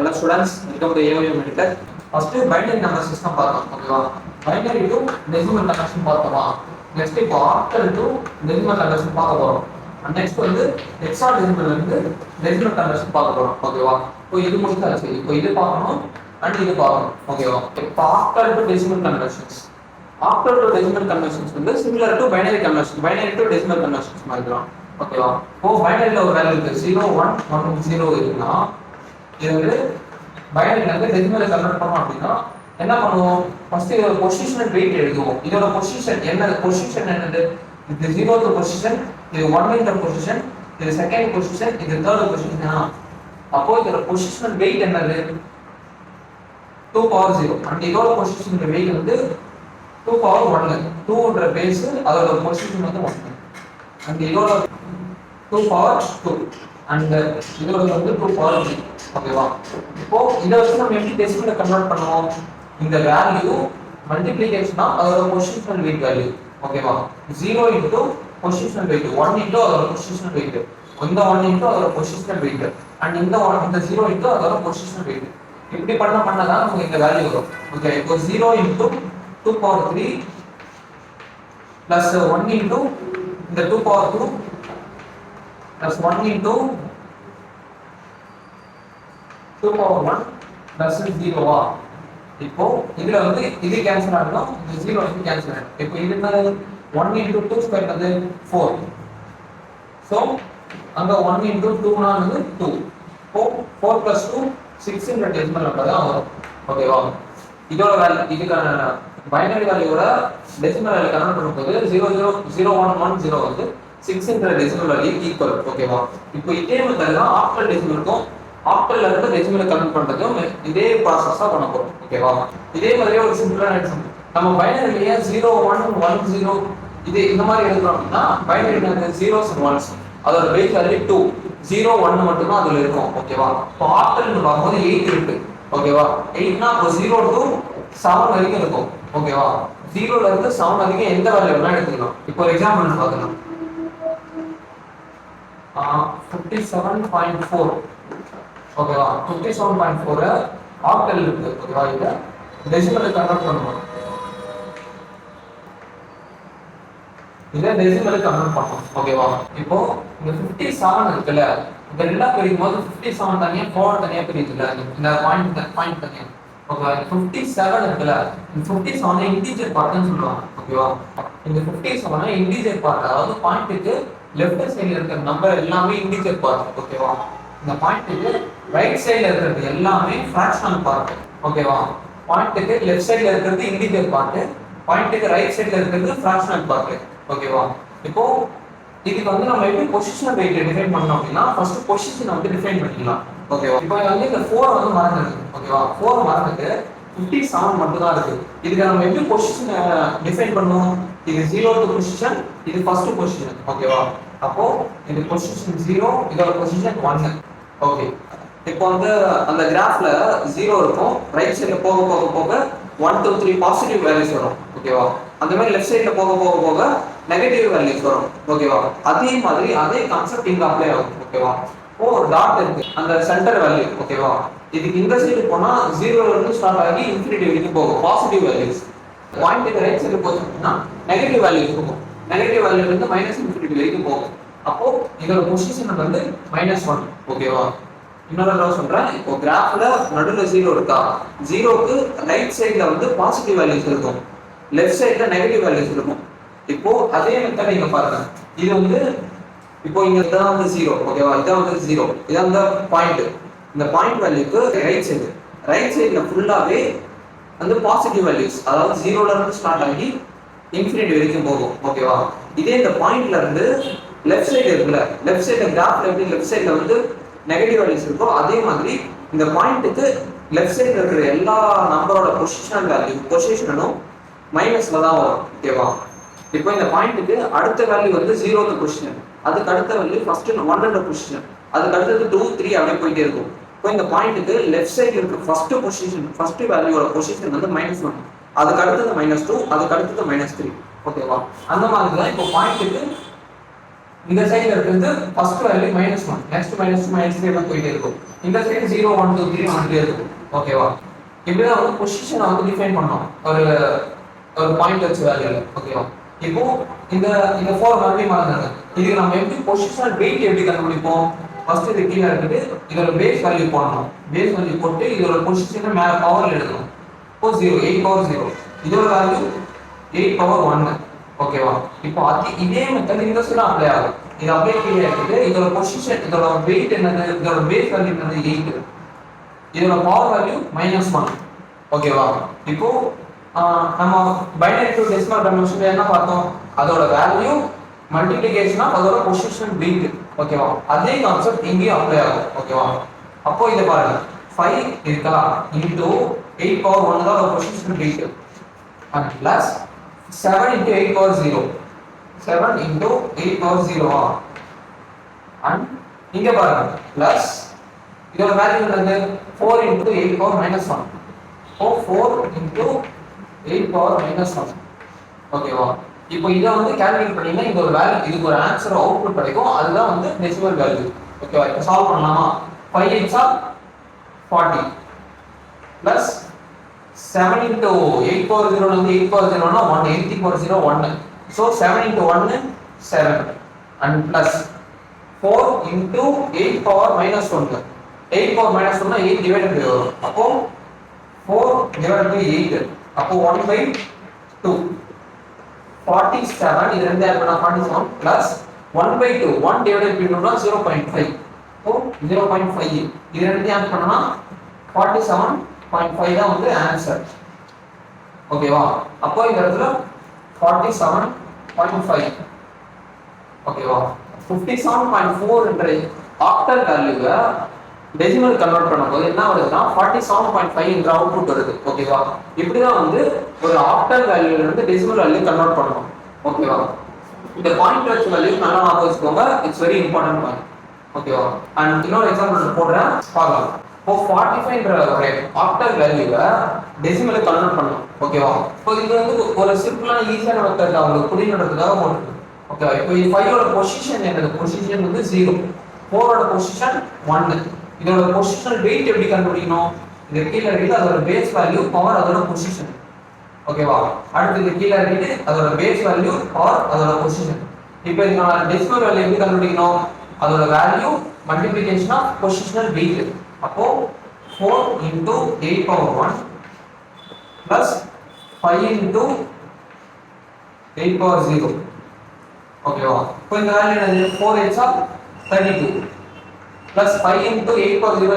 Hello students, welcome to AOM Medical. First binary number system பார்த்தோம் ஓகேவா. Binary to decimal conversion பார்த்தோமா. Next இப்போ octal to decimal conversion பார்க்க போறோம். And next வந்து hexadecimal இருந்து decimal conversion பார்க்க போறோம் ஓகேவா. இப்போ இது முடிச்சாச்சு. இப்போ இது பார்க்கணும் and இது பார்க்கணும் ஓகேவா. இப்போ octal to decimal conversions. Octal to decimal conversions வந்து similar to binary conversion. Binary to decimal conversions மாதிரிதான் ஓகேவா. இப்போ பைனரியில ஒரு வேல்யூ இருக்கு 0 1 1 0 இருக்குன்னா இது வந்து பைனரியில இருந்து டெசிமலை கன்வெர்ட் பண்ணோம் அப்படின்னா என்ன பண்ணுவோம்? ஃபர்ஸ்ட் இதோட பொசிஷன் வெயிட் எழுதுவோம். இதோட பொசிஷன் என்னது? இது 0th பொசிஷன், இது 1th பொசிஷன், இது 2nd பொசிஷன், இது 3rd பொசிஷன். அப்போ இதோட பொசிஷன் வெயிட் என்னது? 2 பவர் 0. அண்ட் இதோட பொசிஷன் வெயிட் வந்து 2 பவர் 1. 2ன்ற பேஸ் அதோட பொசிஷன் வந்து 1. அண்ட் இதோட 2 பவர் 2 அண்ட் இதோட வந்து 2 பவர் 3 ஓகேவா. இப்போ இத வச்சு நம்ம எப்படி டெசிமலை கன்வெர்ட் பண்ணுவோம்? இந்த வேல்யூ மல்டிப்ளிகேஷனா அதோட பொசிஷனல் வெயிட் வேல்யூ ஓகேவா. 0 into பொசிஷனல் வெயிட், 1 into அதோட பொசிஷனல் வெயிட், இந்த 1 into அதோட பொசிஷனல் வெயிட் அண்ட் இந்த 0 into அதோட பொசிஷனல் வெயிட். இப்படி பண்ணா தான் நமக்கு இந்த வேல்யூ வரும் ஓகே. இப்போ 0 into 2 power 3 plus 1 into இந்த 2 power 2 plus 1 into 2 power 1 plus 0 இப்போ இதுல வந்து இது கேன்சல் ஆகணும், இந்த 0 வந்து கேன்சல் ஆகும். இப்போ இது என்ன? 1 into 2 ஸ்கொயர் வந்து 4. சோ அங்க 1 into 2 னா வந்து 2. இப்போ 4 plus 2 6 ன்ற டெசிமல் நம்பர் தான் வரும் ஓகேவா. இதோட வேல்யூ இதுக்கான பைனரி வேல்யூவோட டெசிமல் வேல்யூ கன்வெர்ட் பண்ணும்போது 0001110 வந்து 6 ன்ற டெசிமல் வேல்யூ ஈக்குவல் ஓகேவா. இப்போ இதே மெத்தட் தான் ஆக்டல் டெசிமலுக்கும் ஆக்டல்ல இருந்து டெசிமலை கன்வெர்ட் பண்றதும் இதே ப்ராசஸா பண்ண போறோம் ஓகேவா. இதே மாதிரியே ஒரு சிம்பிளான எக்ஸாம்பிள் நம்ம பைனரியிலேயே 0 1 1 0 இது இந்த மாதிரி எழுதுறோம் அப்படின்னா பைனரியில அந்த 0s and 1s அதோட பேஸ் வேல்யூ 2 0 1 மட்டும் தான் அதுல இருக்கும் ஓகேவா. இப்போ ஆக்டல்னு பார்க்கும்போது 8 இருக்கு ஓகேவா. 8னா அப்போ 0 to 7 வரைக்கும் இருக்கும் ஓகேவா. 0ல இருந்து 7 வரைக்கும் எந்த வேல்யூ வேணா எடுத்துக்கலாம். இப்போ ஒரு எக்ஸாம்பிள் பார்க்கலாம். 57.4 ஓகேவா. 57.4 ஆக்டல் இருக்கு ஓகேவா. இத டெசிமலை கன்வெர்ட் பண்ணனும். இத டெசிமலை கன்வெர்ட் பண்ணனும் ஓகேவா. இப்போ இந்த 57 இருக்குல, இந்த ரெண்டா பிரிக்கும்போது 57 தனியா 4 தனியா பிரிக்குதுல, இந்த பாயிண்ட் தனியா ஓகேவா. 57 இருக்குல, இந்த 57 இன்டிஜர் பார்ட்னு சொல்லுவாங்க ஓகேவா. இந்த 57 இன்டிஜர் பார்ட், அதாவது பாயிண்ட்க்கு லெஃப்ட் சைடுல இருக்கிற நம்பர் எல்லாமே இன்டிஜர் பார்ட் ஓகேவா. இந்த பாயிண்ட்க்கு ரைட் சைடுல இருக்கிறது எல்லாமே ஃபிராக்ஷனல் பார்ட் ஓகேவா. பாயிண்ட்க்கு லெஃப்ட் சைடுல இருக்கிறது இன்டிஜர் பார்ட், பாயிண்ட்க்கு ரைட் சைடுல இருக்கிறது ஃபிராக்ஷனல் பார்ட் ஓகேவா. இப்போ இதுக்கு வந்து நம்ம எப்படி பொசிஷனல் வெயிட் டிஃபைன் பண்ணனும் அப்படினா ஃபர்ஸ்ட் பொசிஷனை வந்து டிஃபைன் பண்ணிக்கலாம் ஓகேவா. இப்போ வந்து இந்த 4 வந்து மறந்துடுங்க ஓகேவா. 4 மறந்துட்டு 57 மட்டும் தான் இருக்கு. இதுக்கு நம்ம எப்படி பொசிஷனை டிஃபைன் பண்ணுவோம்? இது 0th பொசிஷன், இது ஃபர்ஸ்ட் பொசிஷன் ஓகேவா. அப்போ இது பொசிஷன் 0, இதோட பொசிஷன் 1 ஓகே. இப்போ வந்து அந்த கிராஃப்ல 0 இருக்கும், ரைட் சைடுல போக 1 2 3 பாசிட்டிவ் வேல்யூஸ் வரும் ஓகேவா. அந்த மாதிரி லெஃப்ட் சைடுல போக நெகட்டிவ் வேல்யூஸ் வரும் ஓகேவா. அதே மாதிரி அதே கான்செப்ட் இங்க அப்ளை ஆகும் ஓகேவா. இப்போ ஒரு டாட் இருக்கு, அந்த சென்டர் வேல்யூ ஓகேவா. இதுக்கு இந்த சைடு போனா 0ல இருந்து ஸ்டார்ட் ஆகி இன்ஃபினிட்டி வரைக்கும் போகும் பாசிட்டிவ் வேல்யூஸ். பாயிண்ட்க்கு ரைட் சைடு போச்சுன்னா நெகட்டிவ் வேல்யூஸ் இருக்கும், நெகட்டிவ் வேல்யூல இருந்து -இன்ஃபினிட்டி வரைக்கும் போகும். அப்போ இதோட பொசிஷன் வந்து -1 ஓகேவா. இன்னொரு தடவை சொல்றேன். இப்போ கிராஃப்ல நடுவுல 0 இருக்கா, 0க்கு ரைட் சைடுல வந்து பாசிட்டிவ் வேல்யூஸ் இருக்கும், லெஃப்ட் சைடுல நெகட்டிவ் வேல்யூஸ் இருக்கும். இப்போ அதே மெத்தட் நீங்க பாருங்க. இது வந்து இப்போ இங்க தான் வந்து 0 ஓகேவா. இதான் வந்து 0, இதான் வந்து பாயிண்ட். இந்த பாயிண்ட் வேல்யூக்கு ரைட் சைடுல ஃபுல்லாவே வந்து பாசிட்டிவ் வேல்யூஸ், அதாவது 0ல இருந்து ஸ்டார்ட் ஆகி இன்ஃபினிட்டி வரைக்கும் போகும் ஓகேவா. இதே இந்த பாயிண்ட்ல இருந்து லெஃப்ட் சைடு இருக்குல்ல, லெஃப்ட் சைடுல கிராஃப்ல எப்படி லெஃப்ட் சைடுல வந்து நெகட்டிவ் வேல்யூஸ் இருக்கோ அதே மாதிரி இந்த பாயிண்ட்க்கு லெஃப்ட் சைடுல இருக்கிற எல்லா நம்பரோட பொசிஷனும் மைனஸ்ல தான் வரும் ஓகேவா. இப்போ இந்த பாயிண்ட்க்கு அடுத்த வேல்யூ வந்து 0th பொசிஷன், அதுக்கு அடுத்த வேல்யூ ஃபர்ஸ்ட் 1ன்ற பொசிஷன், அதுக்கு அடுத்தது 2 3 அப்படியே போயிட்டே இருக்கும். இப்போ இந்த பாயிண்ட்க்கு லெஃப்ட் சைடுல இருக்கிற ஃபர்ஸ்ட் வேல்யூவோட பொசிஷன் வந்து -1, அதுக்கு அடுத்தது -2, அதுக்கு அடுத்தது -3 ஓகேவா. அந்த மாதிரி தான் இப்போ பாயிண்ட்க்கு இந்த சைடுல இருக்கிறது ஃபர்ஸ்ட் வேல்யூ -1, நெக்ஸ்ட் -2 போயிட்டே இருக்கும். இந்த சைடு 0 1 2 3 வந்துட்டே இருக்கும். ஓகேவா? இப்படிதான் வந்து பொசிஷனை வந்து டிஃபைன் பண்ணோம் ஒரு ஒரு பாயிண்ட் வச்சு வேல்யூல. ஓகேவா? இப்போ இந்த இந்த 4 மறுபடியும் மறந்துடுங்க. இதுக்கு நம்ம எப்படி பொசிஷனல் வெயிட் எப்படி கண்டுபிடிப்போம்? ஃபர்ஸ்ட் இது கீழே இருக்குது, இதோட பேஸ் வேல்யூ போடணும். பேஸ் வேல்யூ போட்டு இதோட பொசிஷனை மேல பவர்ல எழுதணும். இப்போ 0 8 பவர் 0, இதோட வேல்யூ 8 பவர் 1. ஓகேவா? இப்போ இதே மெத்தட் இந்த சைடு அப்ளை ஆகும். இது அப்படியே கீழே இருக்குது, இதோட பொசிஷன் இதோட வெயிட் என்னது, இதோட பேஸ் வேல்யூ என்னது 8, இதோட பவர் வேல்யூ -1. ஓகேவா? இப்போ நம்ம பைனரி டு டெசிமல் கன்வர்ஷன்ல என்ன பார்த்தோம்? அதோட வேல்யூ மல்டிப்ளிகேஷன் ஆஃப் அதோட பொசிஷன் வெயிட். ஓகேவா? அதே கான்செப்ட் இங்கேயும் அப்ளை ஆகும். ஓகேவா? அப்போ இத பாருங்க, 5 இருக்கா இன்டு 8 பவர் 1 தான் அதோட position wait, and plus 7 into 8 power 0, 7 into 8 power 0, and இங்க பாருங்க plus இதோட வேல்யூ என்னது 4 into 8 power -1. So 4 into 8 power -1. ஓகேவா? இப்போ இத வந்து கால்குலேட் பண்ணீங்கன்னா இந்த ஒரு வேல்யூ, இதுக்கு ஒரு ஆன்சர் அவுட்புட் கிடைக்கும். அதுதான் வந்து டெசிமல் வேல்யூ. ஓகேவா? இப்போ சால்வ் பண்ணலாமா? 5 8 are 40 plus 7 into 8 power 0 வந்து 8 power 0 னா 1, 8 power 0 1. So 7 into 1 7, and plus 4 into 8 power -1. 8 power -1 னா 8 divided by வரும். அப்போ 4 divided by 8, அப்போ 1/2, 47. இது ரெண்டு ஆட் பண்ணா 47 plus 1/2, 1 divided by 2 னா 0.5. அப்போ 0.5. இது ரெண்டு ஆட் பண்ணா 47.5 தான் வந்து ஆன்சர். ஓகேவா? அப்போ இந்த இடத்துல 47.5. ஓகேவா? 57.4 என்ற ஆக்டல் வேல்யூவை டெசிமல் கன்வெர்ட் பண்ணும்போது என்ன வருதுன்னா 47.5 என்ற அவுட்புட் வருது. ஓகேவா? இப்படிதான் வந்து ஒரு ஆக்டல் வேல்யூல இருந்து டெசிமல் வேல்யூ கன்வெர்ட் பண்ணணும். ஓகேவா? இந்த பாயிண்ட் வச்ச வேல்யூ நல்லா ஞாபகம் வச்சுக்கோங்க. It's very important point. ஓகேவா? அண்ட் இன்னொரு எக்ஸாம்பிள் போடுறேன், பார்க்கலாம். இப்போ 45 என்ற ஒரு ஆக்டல் வேல்யூவை டெசிமலுக்கு கன்வெர்ட் பண்ணணும். ஓகேவா? இப்போ இது வந்து ஒரு சிம்பிளான ஈஸியான மெத்தட் உங்களுக்கு புரியணுன்றதுக்காக போட்டுருக்கு. ஓகேவா? இப்போ 5 ஓட பொசிஷன் என்னது? பொசிஷன் வந்து 0, 4 ஓட பொசிஷன் 1. இதோட பொசிஷனல் வெயிட் எப்படி கண்டுபிடிக்கணும்? இது கீழ இருக்குது, அதோட பேஸ் வேல்யூ பவர் அதோட பொசிஷன். ஓகேவா? அடுத்து இது கீழ இருக்குது, அதோட பேஸ் வேல்யூ பவர் அதோட பொசிஷன். இப்போ இந்த டெசிமல் வேல்யூ எப்படி கண்டுபிடிக்கணும்? அதோட value multiplication of positional weight. அப்போ 4 into 8 power 1 plus 5 into 8 power 0. ஓகேவா? இப்போ இந்த வேல்யூ என்னது? 4 8 are 32 plus 5 into 8 power 0,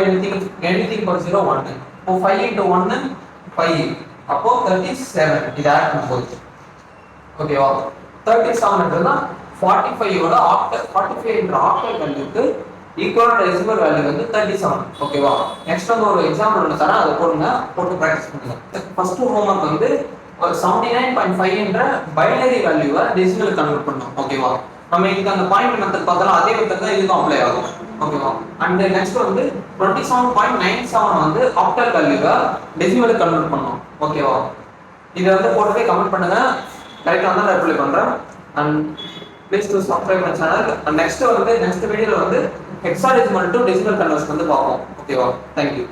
anything power 0 1. இப்போ 5 into 1 5, அப்போ 37. இது ஆட் பண்ணும்போது ஓகேவா? 37 என்றதுனா 45 ஓட ஆக்டல், 45 என்ற ஆக்டல் வேல்யூக்கு ஈக்குவல் டெசிமல் வேல்யூ வந்து 37. ஓகேவா? நெக்ஸ்ட் வந்து ஒரு எக்ஸாம்பிள் ஒன்று தரேன், அதை போடுங்க, போட்டு ப்ராக்டிஸ் பண்ணுங்க. ஃபர்ஸ்ட் ஹோம்வொர்க் வந்து ஒரு 79.5 என்ற பைனரி வேல்யூவை டெசிமலுக்கு கன்வெர்ட் பண்ணோம். ஓகேவா? நம்ம இதுக்கு அந்த பாயிண்ட் மெத்தட் பார்த்தாலும் அதே மெத்தட் தான் இதுக்கும் அப்ளை ஆகும். ஓகேவா? அண்ட் நெக்ஸ்ட் வந்து 27.97 வந்து ஆக்டல் வேல்யூவை டெசிமலுக்கு கன்வெர்ட் பண்ணோம். ஓகேவா? இதை வந்து போட்டுட்டு கமெண்ட் பண்ணுங்க, கரெக்டாக இருந்தால் நான் ரிப்ளை பண்ணுறேன். And please to subscribe my channel. And next வீடியோல வந்து ஹெக்ஸாடெசிமல் டு டெசிமல் கன்வர்ஷன் வந்து பார்ப்போம். ஓகேவா? தேங்க்யூ.